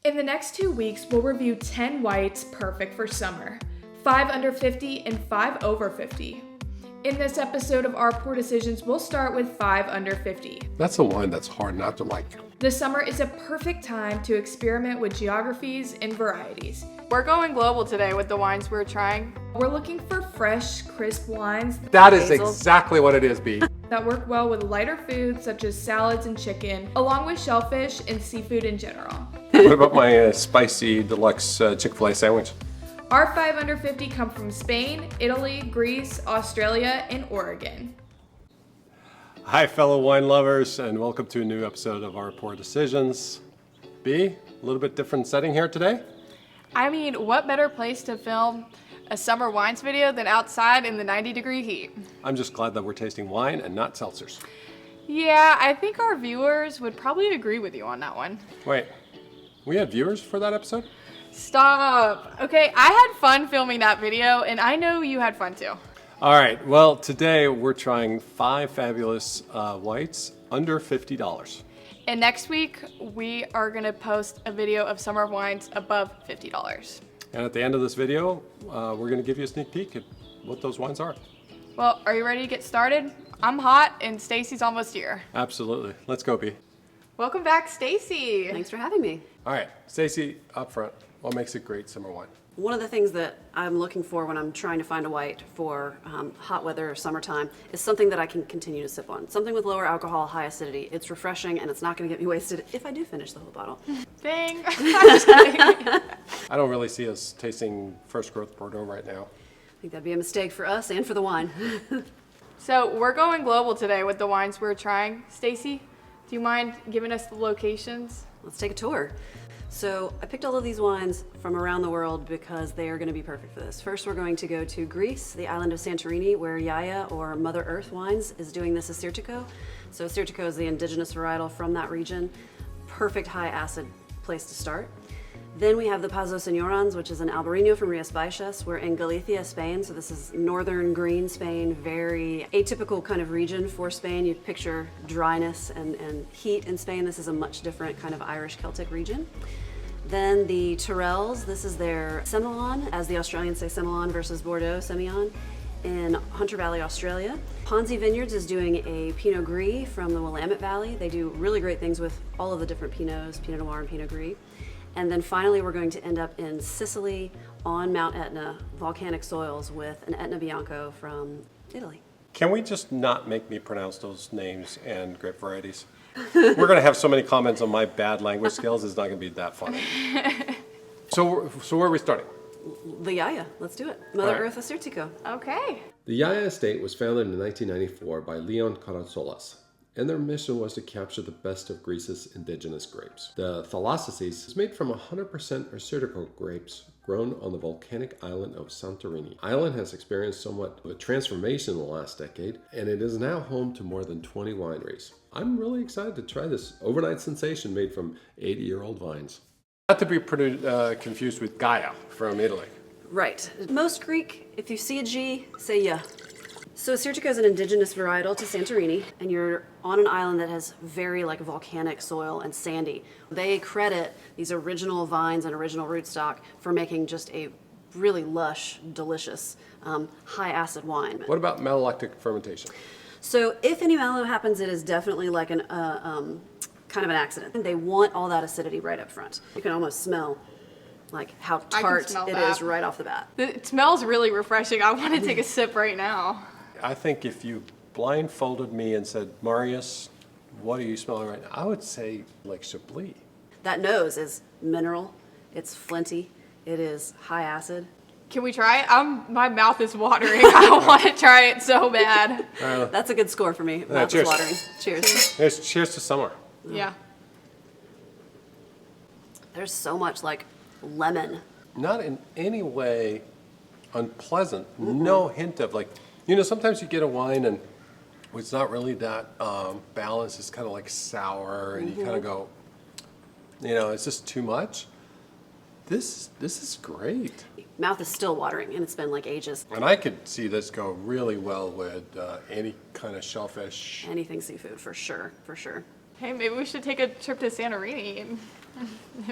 In the next 2 weeks, we'll review 10 whites perfect for summer, 5 under 50 and 5 over 50. In this episode of Our Poor Decisions, we'll start with 5 under 50. That's the one that's hard not to like. The summer is a perfect time to experiment with geographies and varieties. We're going global today with the wines we're trying. We're looking for fresh, crisp wines That is exactly what it is, B. that work well with lighter foods such as salads and chicken, along with shellfish and seafood in general. What about my spicy deluxe Chick-fil-A sandwich? Our 5 under 50 come from Spain, Italy, Greece, Australia, and Oregon. Hi, fellow wine lovers, and welcome to a new episode of Our Poor Decisions. B, a little bit different setting here today. I mean, what better place to film a summer wines video than outside in the 90-degree heat? I'm just glad that we're tasting wine and not seltzers. Yeah, I think our viewers would probably agree with you on that one. Wait, we had viewers for that episode? Stop. Okay, I had fun filming that video, and I know you had fun too. All right, well, today we're trying 5 fabulous whites under $50. And next week, we are going to post a video of summer wines above $50. And at the end of this video, we're going to give you a sneak peek at what those wines are. Well, are you ready to get started? I'm hot, and Stacey's almost here. Absolutely. Let's go, B. Welcome back, Stacey. Thanks for having me. All right, Stacey, up front, what makes a great summer wine? One of the things that I'm looking for when I'm trying to find a white for hot weather or summertime is something that I can continue to sip on. Something with lower alcohol, high acidity. It's refreshing and it's not going to get me wasted if I do finish the whole bottle. Dang. I'm just kidding. I don't really see us tasting first growth Bordeaux right now. I think that'd be a mistake for us and for the wine. So we're going global today with the wines we're trying. Stacey, do you mind giving us the locations? Let's take a tour. So I picked all of these wines from around the world because they are going to be perfect for this. First, we're going to go to Greece, the island of Santorini, where Gai'a, or Mother Earth Wines, is doing this Assyrtiko. So Assyrtiko is the indigenous varietal from that region. Perfect high acid place to start. Then we have the Pazo Señorans, which is an Albarino from Rías Baixas. We're in Galicia, Spain, so this is northern green Spain, very atypical kind of region for Spain. You picture dryness and heat in Spain. This is a much different kind of Irish Celtic region. Then the Tyrrells, this is their Semillon, as the Australians say Semillon versus Bordeaux, Semillon, in Hunter Valley, Australia. Ponzi Vineyards is doing a Pinot Gris from the Willamette Valley. They do really great things with all of the different Pinots, Pinot Noir and Pinot Gris. And then finally, we're going to end up in Sicily on Mount Etna, volcanic soils, with an Etna Bianco from Italy. Can we just not make me pronounce those names and grape varieties? We're going to have so many comments on my bad language skills, it's not going to be that funny. So where are we starting? The Gai'a, let's do it. Mother All right. Earth Assyrtiko. Okay. The Gai'a Estate was founded in 1994 by Leon Karatsolas, and their mission was to capture the best of Greece's indigenous grapes. The Thalassities is made from 100% Assyrtiko grapes grown on the volcanic island of Santorini. The island has experienced somewhat of a transformation in the last decade, and it is now home to more than 20 wineries. I'm really excited to try this overnight sensation made from 80-year-old vines. Not to be confused with Gai'a from Italy. Right. Most Greek, if you see a G, say yeah. So Assyrtiko is an indigenous varietal to Santorini, and you're on an island that has very volcanic soil and sandy. They credit these original vines and original rootstock for making just a really lush, delicious, high acid wine. What about malolactic fermentation? So if any malo happens, it is definitely like an kind of an accident. They want all that acidity right up front. You can almost smell how tart it is right off the bat. It smells really refreshing. I want to take a sip right now. I think if you blindfolded me and said, Marius, what are you smelling right now? I would say like Chablis. That nose is mineral, it's flinty, it is high acid. Can we try it? My mouth is watering. I want to try it so bad. That's a good score for me. Mouth is watering. Cheers. Cheers to summer. Yeah. There's so much lemon. Not in any way unpleasant. No hint of sometimes you get a wine and it's not really that balanced. It's kind of sour and you kind of go, it's just too much. This is great. Mouth is still watering, and it's been ages. And I could see this go really well with any kind of shellfish. Anything seafood, for sure, for sure. Hey, maybe we should take a trip to Santorini.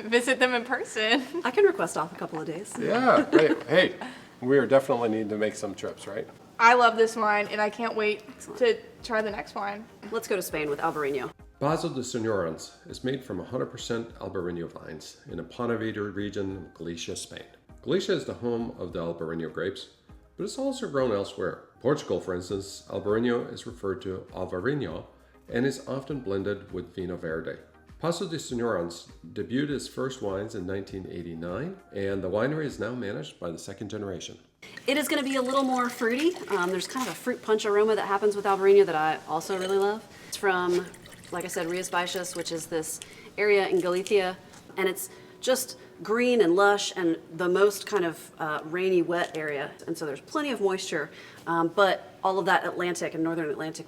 Visit them in person. I can request off a couple of days. Yeah, hey, we are definitely need to make some trips, right? I love this wine, and I can't wait to try the next wine. Let's go to Spain with Albarino. Pazo de Senorans is made from 100% Albarino vines in the Pontevedra region of Galicia, Spain. Galicia is the home of the Albarino grapes, but it's also grown elsewhere. Portugal, for instance, Albarino is referred to Albarino and is often blended with Vinho Verde. Pazo de Senorans debuted its first wines in 1989, and the winery is now managed by the second generation. It is going to be a little more fruity. There's kind of a fruit punch aroma that happens with Albarino that I also really love. It's from, like I said, Rías Baixas, which is this area in Galicia, and it's just green and lush and the most kind of rainy, wet area. And so there's plenty of moisture, but all of that Atlantic and Northern Atlantic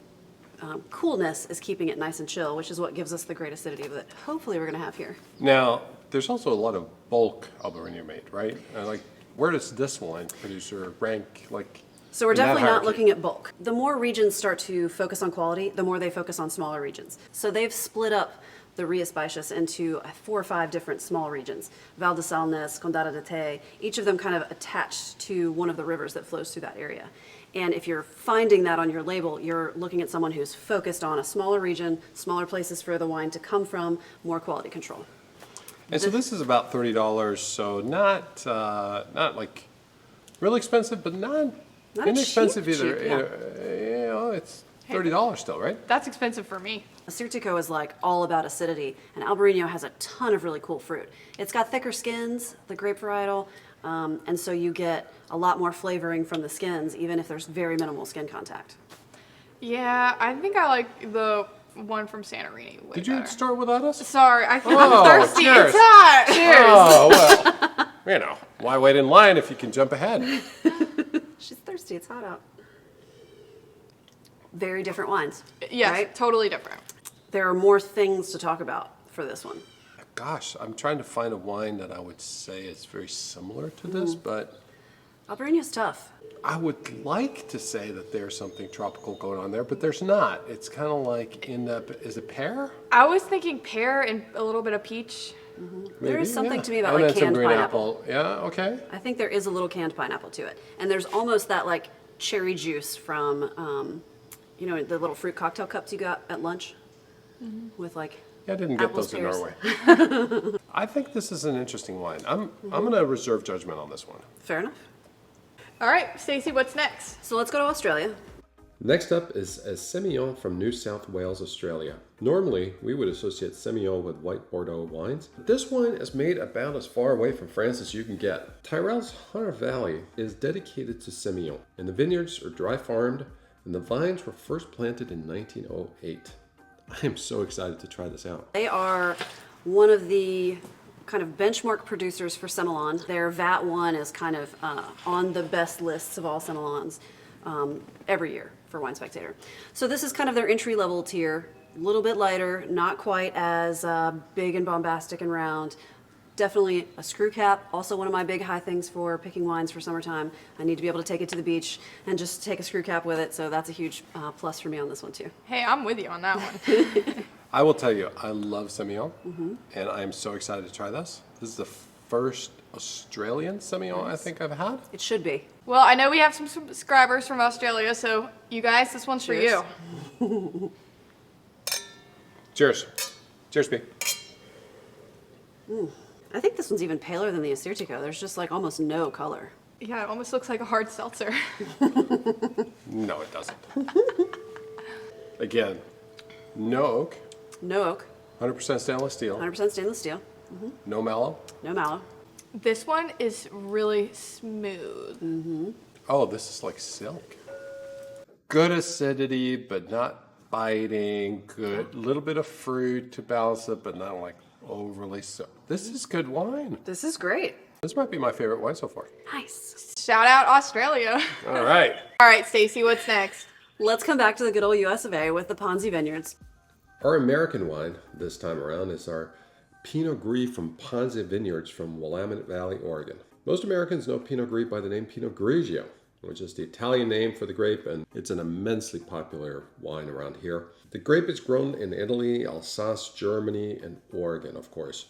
coolness is keeping it nice and chill, which is what gives us the great acidity that hopefully we're going to have here. Now, there's also a lot of bulk Albarino made, right? Where does this wine producer rank, So we're in that definitely not hierarchy? looking at bulk. The more regions start to focus on quality, the more they focus on smaller regions. So they've split up the Rías Baixas into 4 or 5 different small regions. Val de Salnes, Condado de Té, each of them kind of attached to one of the rivers that flows through that area. And if you're finding that on your label, you're looking at someone who's focused on a smaller region, smaller places for the wine to come from, more quality control. And so this is about $30, so not like really expensive, but not inexpensive cheap, either. yeah. It's $30 still, right? That's expensive for me. Assyrtiko is like all about acidity, and Albarino has a ton of really cool fruit. It's got thicker skins, the grape varietal, and so you get a lot more flavoring from the skins, even if there's very minimal skin contact. Yeah, I think I like the one from Santorini way Did you better. start without us? Sorry, I'm Oh, thirsty. cheers. It's hot. Cheers. Oh, well, why wait in line if you can jump ahead? She's thirsty, it's hot out. Very different wines. Yes, right? totally different. There are more things to talk about for this one. Gosh, I'm trying to find a wine that I would say is very similar to this, but Albarino's tough. I would like to say that there's something tropical going on there, but there's not. It's kind of like is it pear? I was thinking pear and a little bit of peach. There is something to me about And like then some canned green pineapple. apple. Yeah, okay. I think there is a little canned pineapple to it. And there's almost that like cherry juice from, the little fruit cocktail cups you got at lunch with like Yeah, I didn't get apples, those in pears. Norway. I think this is an interesting wine. I'm going to reserve judgment on this one. Fair enough. All right, Stacey, what's next? So let's go to Australia. Next up is a Semillon from New South Wales, Australia. Normally, we would associate Semillon with white Bordeaux wines, but this wine is made about as far away from France as you can get. Tyrrell's Huner Valley is dedicated to Semillon, and the vineyards are dry farmed, and the vines were first planted in 1908. I am so excited to try this out. They are one of the kind of benchmark producers for Semillon. Their VAT 1 is kind of on the best lists of all Semillons every year for Wine Spectator. So this is kind of their entry-level tier, a little bit lighter, not quite as big and bombastic and round. Definitely a screw cap, also one of my big high things for picking wines for summertime. I need to be able to take it to the beach and just take a screw cap with it, so that's a huge plus for me on this one too. Hey, I'm with you on that one. I will tell you, I love Semillon, and I'm so excited to try this. This is the first Australian Semillon I think I've had. It should be. Well, I know we have some subscribers from Australia, so you guys, this one's for Cheers. you. Cheers. Cheers, B. I think this one's even paler than the Assyrtiko. There's just like almost no color. Yeah, it almost looks like a hard seltzer. No, it doesn't. Again, no oak, No oak, 100% stainless steel, 100% stainless steel, no mallow. no mallow. This one is really smooth. Oh, this is like silk. Good acidity, but not biting. Good, little bit of fruit to balance it, but not like overly so. This is good wine. This is great. This might be my favorite wine so far. Nice. Shout out Australia. All right. All right, Stacey, what's next? Let's come back to the good old US of A with the Ponzi Vineyards. Our American wine this time around is our Pinot Gris from Ponzi Vineyards from Willamette Valley, Oregon. Most Americans know Pinot Gris by the name Pinot Grigio, which is the Italian name for the grape, and it's an immensely popular wine around here. The grape is grown in Italy, Alsace, Germany, and Oregon, of course.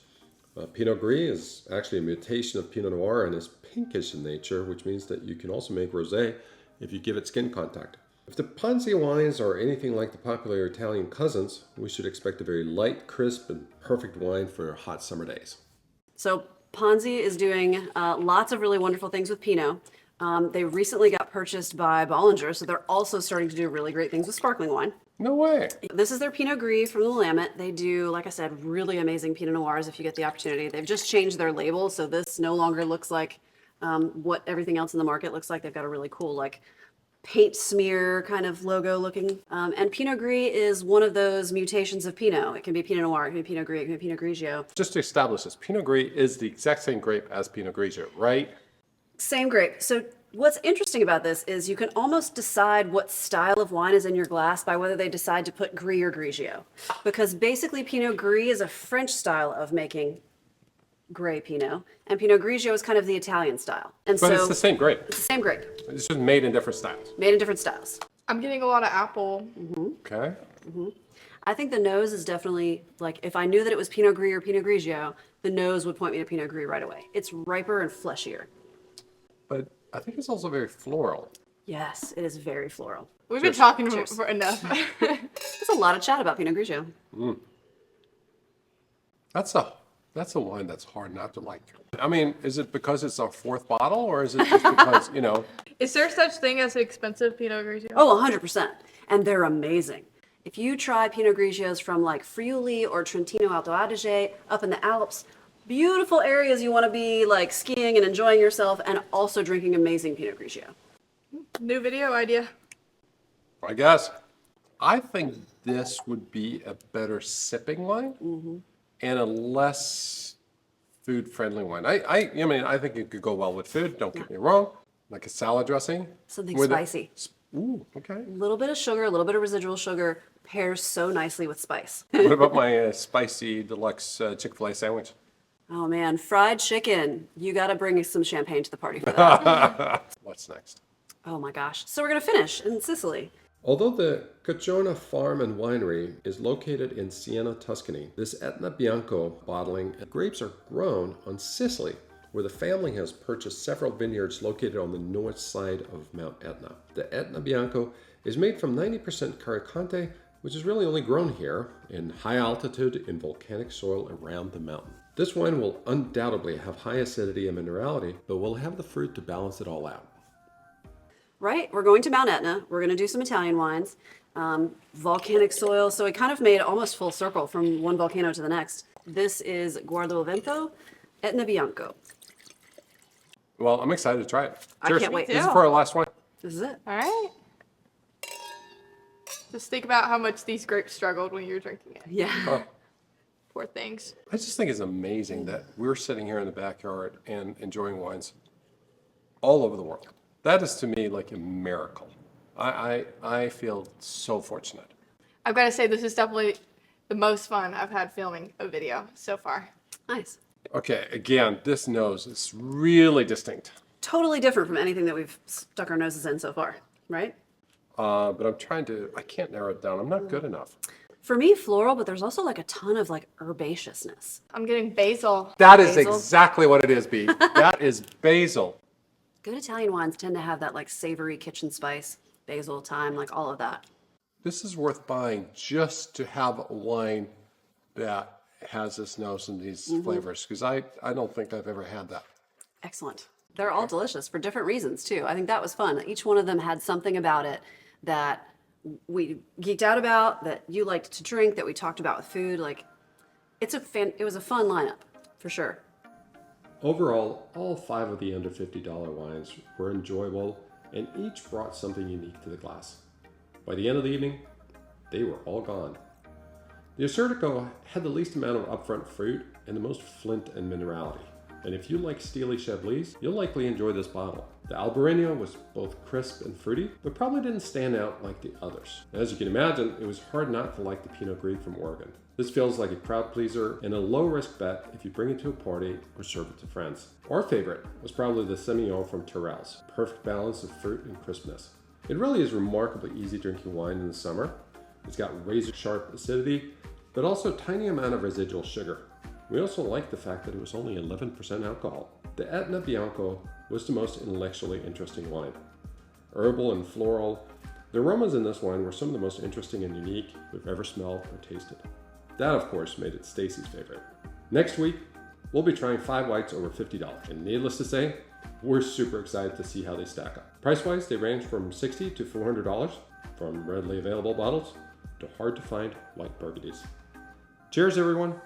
Pinot Gris is actually a mutation of Pinot Noir and is pinkish in nature, which means that you can also make rosé if you give it skin contact. If the Ponzi wines are anything like the popular Italian cousins, we should expect a very light, crisp, and perfect wine for hot summer days. So Ponzi is doing lots of really wonderful things with Pinot. They recently got purchased by Bollinger, so they're also starting to do really great things with sparkling wine. No way. This is their Pinot Gris from the Willamette. They do, like I said, really amazing Pinot Noirs if you get the opportunity. They've just changed their label, so this no longer looks like what everything else in the market looks like. They've got a really cool, like, paint smear kind of logo looking. And Pinot Gris is one of those mutations of Pinot. It can be Pinot Noir, it can be Pinot Gris, it can be Pinot Grigio. Just to establish this, Pinot Gris is the exact same grape as Pinot Grigio, right? Same grape. So what's interesting about this is you can almost decide what style of wine is in your glass by whether they decide to put Gris or Grigio. Because basically Pinot Gris is a French style of making gray Pinot, and Pinot Grigio is kind of the Italian style. And But so it's the same grape. it's the same grape, It's just made in different styles. made in different styles. I'm getting a lot of apple. Okay. I think the nose is definitely, like, if I knew that it was Pinot Gris or Pinot Grigio, the nose would point me to Pinot Gris right away. It's riper and fleshier. But I think it's also very floral. Yes, it is very floral. We've been talking Cheers. for enough. There's a lot of chat about Pinot Grigio. That's a wine that's hard not to like. I mean, is it because it's our fourth bottle, or is it just because, Is there such thing as expensive Pinot Grigio? Oh, 100%. And they're amazing. If you try Pinot Grigios from like Friuli or Trentino Alto Adige up in the Alps, beautiful areas you want to be like skiing and enjoying yourself and also drinking amazing Pinot Grigio. New video idea. I guess. I think this would be a better sipping wine and a less food-friendly wine. I mean, I think it could go well with food, don't get me wrong. Like a salad dressing. Something with spicy. Ooh, okay. A little bit of sugar, a little bit of residual sugar pairs so nicely with spice. What about my spicy deluxe Chick-fil-A sandwich? Oh man, fried chicken. You got to bring some champagne to the party for that. What's next? Oh my gosh. So we're going to finish in Sicily. Although the Caciorgna farm and winery is located in Siena, Tuscany, this Etna Bianco bottling grapes are grown on Sicily, where the family has purchased several vineyards located on the north side of Mount Etna. The Etna Bianco is made from 90% Caricante, which is really only grown here in high altitude in volcanic soil around the mountain. This wine will undoubtedly have high acidity and minerality, but will have the fruit to balance it all out. Right? We're going to Mount Etna. We're going to do some Italian wines. Volcanic soil. So it kind of made almost full circle from one volcano to the next. This is Guardoilvento, Etna Bianco. Well, I'm excited to try it. I Cheers. can't wait. This is for our last one. This is it. All right. Just think about how much these grapes struggled when you were drinking it. Yeah. Oh, Poor things. I just think it's amazing that we're sitting here in the backyard and enjoying wines all over the world. That is to me like a miracle. I feel so fortunate. I've got to say, this is definitely the most fun I've had filming a video so far. Nice. Okay, again, this nose is really distinct. Totally different from anything that we've stuck our noses in so far, right? But I can't narrow it down. I'm not good enough. For me, floral, but there's also like a ton of like herbaceousness. I'm getting basil. That is Basil. exactly what it is, B. That is basil. Good Italian wines tend to have that like savory kitchen spice, basil, thyme, like all of that. This is worth buying just to have a wine that has this nose and these flavors, because I don't think I've ever had that. Excellent. They're all delicious for different reasons too. I think that was fun. Each one of them had something about it that we geeked out about, that you liked to drink, that we talked about with food. Like, it was a fun lineup for sure. Overall, all 5 of the under $50 wines were enjoyable and each brought something unique to the glass. By the end of the evening, they were all gone. The Assyrtiko had the least amount of upfront fruit and the most flint and minerality. And if you like steely Chablis, you'll likely enjoy this bottle. The Albarino was both crisp and fruity, but probably didn't stand out like the others. As you can imagine, it was hard not to like the Pinot Gris from Oregon. This feels like a crowd pleaser and a low-risk bet if you bring it to a party or serve it to friends. Our favorite was probably the Semillon from Tyrrell's. Perfect balance of fruit and crispness. It really is remarkably easy drinking wine in the summer. It's got razor-sharp acidity, but also a tiny amount of residual sugar. We also liked the fact that it was only 11% alcohol. The Etna Bianco was the most intellectually interesting wine. Herbal and floral, the aromas in this wine were some of the most interesting and unique we've ever smelled or tasted. That, of course, made it Stacey's favorite. Next week, we'll be trying 5 whites over $50. And needless to say, we're super excited to see how they stack up. Price-wise, they range from $60 to $400, from readily available bottles to hard-to-find white burgundies. Cheers, everyone!